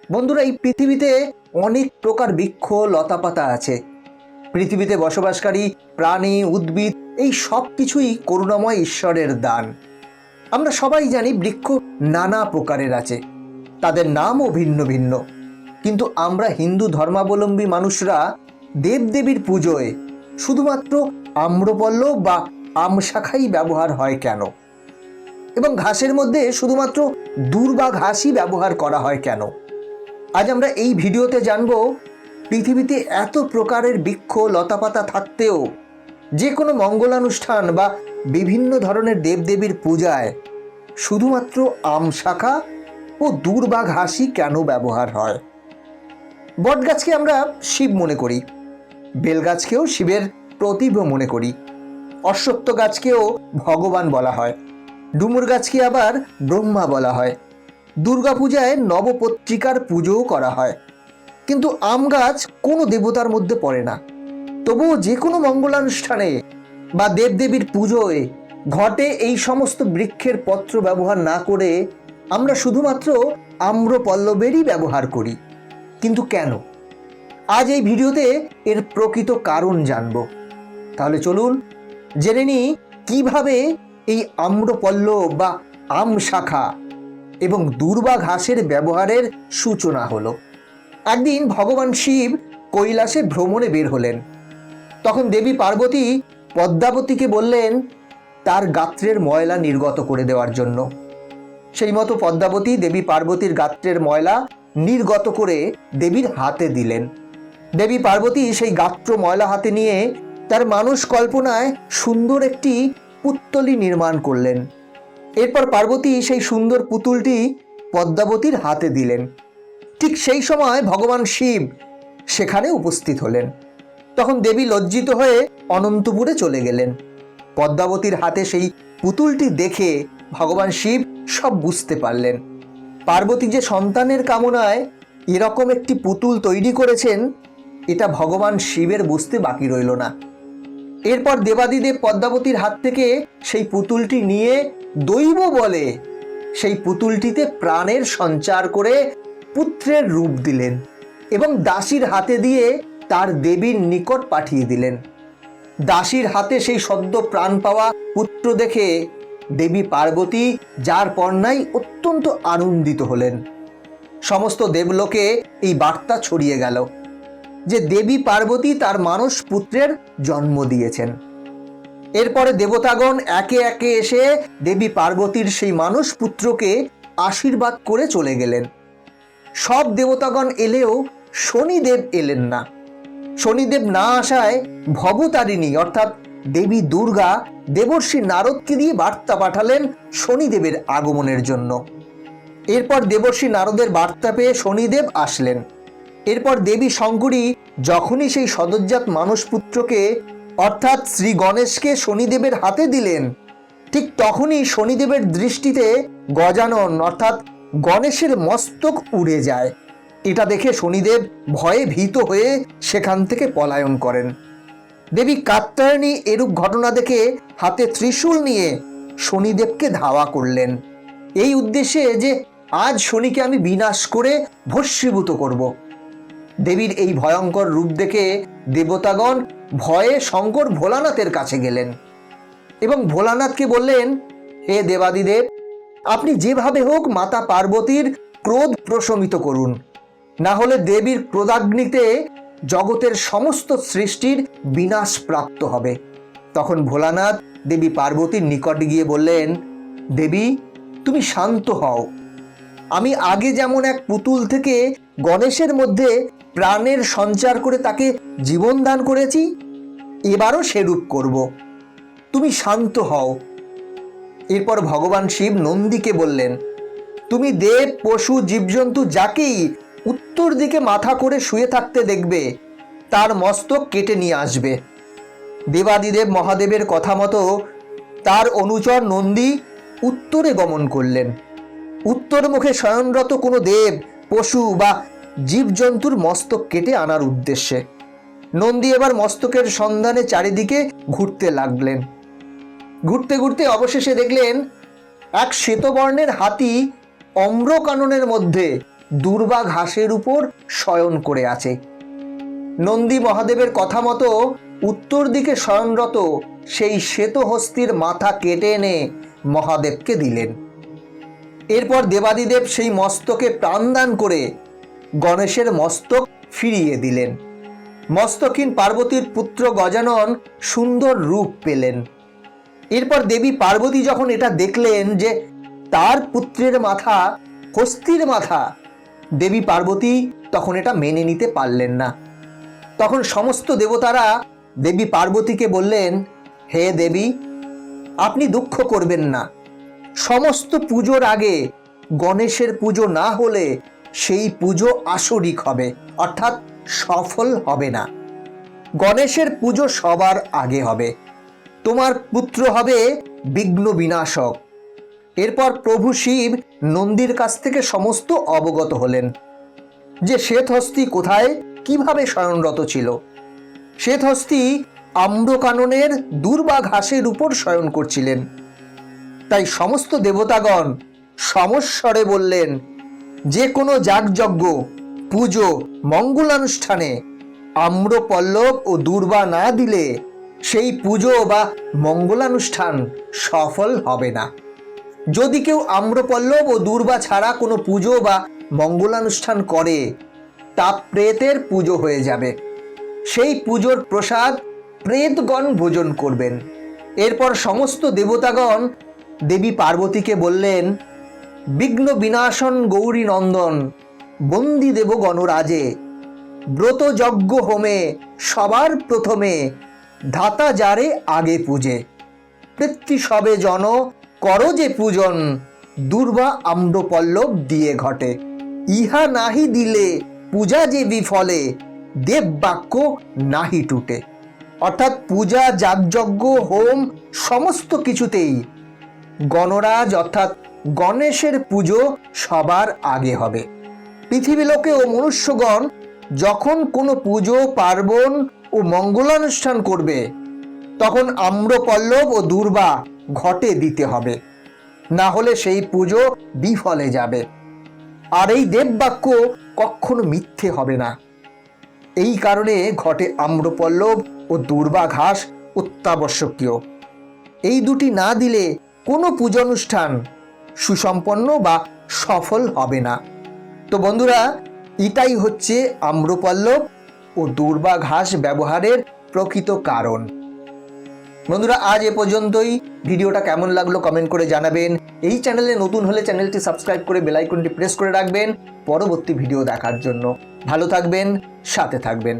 বন্ধুরা, এই পৃথিবীতে অনেক প্রকার বৃক্ষ লতাপাতা আছে। পৃথিবীতে বসবাসকারী প্রাণী, উদ্ভিদ এই সব কিছুই করুণাময় ঈশ্বরের দান। আমরা সবাই জানি বৃক্ষ নানা প্রকারের আছে, তাদের নামও ভিন্ন ভিন্ন। কিন্তু আমরা হিন্দু ধর্মাবলম্বী মানুষরা দেবদেবীর পুজোয় শুধুমাত্র আম্রপল্লব বা আমশাখাই ব্যবহার হয় কেন? এবং ঘাসের মধ্যে শুধুমাত্র দূর্বা ঘাসই ব্যবহার করা হয় কেন? আজ আমরা এই ভিডিওতে জানব পৃথিবীতে এত প্রকারের বৃক্ষ লতাপাতা থাকতেও যে কোনো মঙ্গলানুষ্ঠান বা বিভিন্ন ধরনের দেবদেবীর পূজায় শুধুমাত্র আমশাখা ও দূর্বা ঘাসই কেন ব্যবহার হয়। বটগাছকে আমরা শিব মনে করি, বেলগাছকেও শিবের প্রতীক মনে করি, অশ্বত্থ গাছকেও ভগবান বলা হয়, ডুমুর গাছকে আবার ব্রহ্মা বলা হয়। দুর্গাপূজায় নবপত্রিকার পুজোও করা হয়। কিন্তু আম গাছ কোনো দেবতার মধ্যে পড়ে না। তবুও যে কোনো মঙ্গলানুষ্ঠানে বা দেবদেবীর পুজোয় ঘটে এই সমস্ত বৃক্ষের পত্র ব্যবহার না করে আমরা শুধুমাত্র আম্রপল্লবেরই ব্যবহার করি। কিন্তু কেন? আজ এই ভিডিওতে এর প্রকৃত কারণ জানব। তাহলে চলুন জেনে নিই কিভাবে এই আম্রপল্লব বা আম শাখা এবং দূর্বা ঘাসের ব্যবহারের সূচনা হলো। একদিন ভগবান শিব কৈলাসে ভ্রমণে বের হলেন। তখন দেবী পার্বতী পদ্মাবতীকে বললেন তার গাত্রের ময়লা নির্গত করে দেওয়ার জন্য। সেই মতো পদ্মাবতী দেবী পার্বতীর গাত্রের ময়লা নির্গত করে দেবীর হাতে দিলেন। দেবী পার্বতী সেই গাত্র ময়লা হাতে নিয়ে তার মানুষ কল্পনায় সুন্দর একটি পুত্তলি নির্মাণ করলেন। এরপর পার্বতী সেই সুন্দর পুতুলটি পদ্মাবতীর হাতে দিলেন। ঠিক সেই সময় ভগবান শিব সেখানে উপস্থিত হলেন। তখন দেবী লজ্জিত হয়ে অনন্তপুরে চলে গেলেন। পদ্মাবতীর হাতে সেই পুতুলটি দেখে ভগবান শিব সব বুঝতে পারলেন। পার্বতী যে সন্তানের কামনায় এরকম একটি পুতুল তৈরি করেছেন, এটা ভগবান শিবের বুঝতে বাকি রইল না। এরপর দেবাদিদেব পদ্মাবতীর হাত থেকে সেই পুতুলটি নিয়ে দৈব বলে সেই পুতুলটিতে প্রাণের সঞ্চার করে পুত্রের রূপ দিলেন এবং দাসীর হাতে দিয়ে তার দেবীর নিকট পাঠিয়ে দিলেন। দাসীর হাতে সেই সদ্য প্রাণ পাওয়া পুত্র দেখে দেবী পার্বতী যার পর্নায় অত্যন্ত আনন্দিত হলেন। সমস্ত দেবলোকে এই বার্তা ছড়িয়ে গেল যে দেবী পার্বতী তার মানস পুত্রের জন্ম দিয়েছেন। এরপরে দেবতাগণ একে একে এসে দেবী পার্বতীর সেই মানস পুত্রকে আশীর্বাদ করে চলে গেলেন। সব দেবতাগণ এলেও শনিদেব এলেন না। শনিদেব না আসায় ভবতারিণী অর্থাৎ দেবী দুর্গা দেবর্ষি নারদকে দিয়ে বার্তা পাঠালেন শনিদেবের আগমনের জন্য। এরপর দেবর্ষি নারদের বার্তা পেয়ে শনিদেব আসলেন। এরপর দেবী শঙ্করী যখনই সেই সদজ্জাত মানসপুত্রকে অর্থাৎ শ্রী গণেশকে শনিদেবের হাতে দিলেন, ঠিক তখনই শনিদেবের দৃষ্টিতে গজানন অর্থাৎ গণেশের মস্তক উড়ে যায়। এটা দেখে শনিদেব ভয়ে ভীত হয়ে সেখান থেকে পলায়ন করেন। দেবী কাত্যায়নী এরূপ ঘটনা দেখে হাতে ত্রিশূল নিয়ে শনিদেবকে ধাওয়া করলেন, এই উদ্দেশ্যে যে আজ শনিকে আমি বিনাশ করে ভস্মীভূত করব। দেবীর এই ভয়ঙ্কর রূপ দেখে দেবতাগণ ভয়ে শঙ্কর ভোলানাথের কাছে গেলেন এবং ভোলানাথকে বললেন, হে দেবাদিদেব, আপনি যেভাবে হোক মাতা পার্বতীর ক্রোধ প্রশমিত করুন, না হলে দেবীর ক্রোধাগ্নিতে জগতের সমস্ত সৃষ্টির বিনাশ প্রাপ্ত হবে। তখন ভোলানাথ দেবী পার্বতীর নিকট গিয়ে বললেন, দেবী তুমি শান্ত হও। আমি আগে যেমন এক পুতুল থেকে গণেশের মধ্যে প্রাণের সঞ্চার করে তাকে জীবন দান করেছি, এবারও সেরূপ করব। তুমি শান্ত হও। এরপর ভগবান শিব নন্দীকে বললেন, তুমি দেব, পশু, জীবজন্তু যাকেই উত্তর দিকে মাথা করে শুয়ে থাকতে দেখবে তার মস্তক কেটে নিয়ে আসবে। দেবাদিদেব মহাদেবের কথা মতো তার অনুচর নন্দী উত্তরে গমন করলেন। উত্তর মুখে শয়নরত কোনো দেব, পশু বা জীবজন্তুর মস্তক কেটে আনার উদ্দেশ্যে নন্দী এবার মস্তকের সন্ধানে চারিদিকে ঘুরতে লাগলেন। ঘুরতে ঘুরতে অবশেষে দেখলেন এক শ্বেতবর্ণের হাতি অম্রকাননের মধ্যে দুর্বা ঘাসের উপর শয়ন করে আছে। নন্দী মহাদেবের কথা মতো উত্তর দিকে শয়নরত সেই শ্বেতহস্তির মাথা কেটে এনে মহাদেবকে দিলেন। এরপর দেবাদিদেব সেই মস্তকে প্রাণদান করে গণেশের মস্তক ফিরিয়ে দিলেন। মস্তকহীন পার্বতীর পুত্র গজানন সুন্দর রূপ পেলেন। এরপর দেবী পার্বতী যখন এটা দেখলেন যে তার পুত্রের মাথা হস্তির মাথা, দেবী পার্বতী তখন এটা মেনে নিতে পারলেন না। তখন সমস্ত দেবতারা দেবী পার্বতীকে বললেন, হে দেবী, আপনি দুঃখ করবেন না। সমস্ত পুজোর আগে গণেশের পুজো না হলে সেই পুজো আসরিক হবে, অর্থাৎ সফল হবে না। গণেশের পুজো সবার আগে হবে। তোমার পুত্র হবে বিঘ্ন বিনাশক। এরপর প্রভু শিব নন্দীর কাছ থেকে সমস্ত অবগত হলেন যে শ্বেতহস্তি কোথায়, কিভাবে শয়নরত ছিল। শ্বেতহস্তি আম্রকাননের দুর্বা ঘাসের উপর শয়ন করছিলেন। তাই সমস্ত দেবতাগণ সমস্বরে বললেন, যে কোনো যাগযজ্ঞ, পুজো, মঙ্গলানুষ্ঠানে আম্রপল্লব ও দুর্বা না দিলে সেই পুজো বা মঙ্গলানুষ্ঠান সফল হবে না। যদি কেউ আম্রপল্লব ও দুর্বা ছাড়া কোনো পুজো বা মঙ্গলানুষ্ঠান করে, তা প্রেতের পুজো হয়ে যাবে। সেই পুজোর প্রসাদ প্রেতগণ ভোজন করবেন। এরপর সমস্ত দেবতাগণ দেবী পার্বতীকে বললেন, বিঘ্ন বিনাশন গৌরী নন্দন, বন্দী দেব গণরাজে, ব্রত যজ্ঞ হোমে সবার প্রথমে, ধাতা যারে আগে পূজে, পৃথ্বী সবে জন করো যে পূজন, দুর্বা আম্রপল্লব দিয়ে ঘটে, ইহা নাহি দিলে পূজা যে বিফলে, দেব বাক্য নাহি টুটে। অর্থাৎ পূজা, যাগযজ্ঞ, হোম সমস্ত কিছুতেই গণরাজ অর্থাৎ গণেশের পুজো সবার আগে হবে। পৃথিবীলোকে ও মনুষ্যগণ যখন কোনো পুজো, পার্বণ ও মঙ্গলানুষ্ঠান করবে, তখন আম্রপল্লব ও দুর্বা ঘটে দিতে হবে, না হলে সেই পুজো বিফলে যাবে। আর এই দেববাক্য কখনো মিথ্যে হবে না। এই কারণে ঘটে আম্রপল্লব ও দুর্বা ঘাস অত্যাবশ্যকীয়। এই দুটি না দিলে কোনো পূজানুষ্ঠান সুসম্পন্ন বা সফল হবে না। তো বন্ধুরা, এটাই হচ্ছে আম্রপল্লব ও দুর্বা ঘাস ব্যবহারের প্রকৃত কারণ। বন্ধুরা, আজ এ পর্যন্তই। ভিডিওটা কেমন লাগলো কমেন্ট করে জানাবেন। এই চ্যানেলে নতুন হলে চ্যানেলটি সাবস্ক্রাইব করে বেল আইকনটি প্রেস করে রাখবেন পরবর্তী ভিডিও দেখার জন্য। ভালো থাকবেন, সাথে থাকবেন।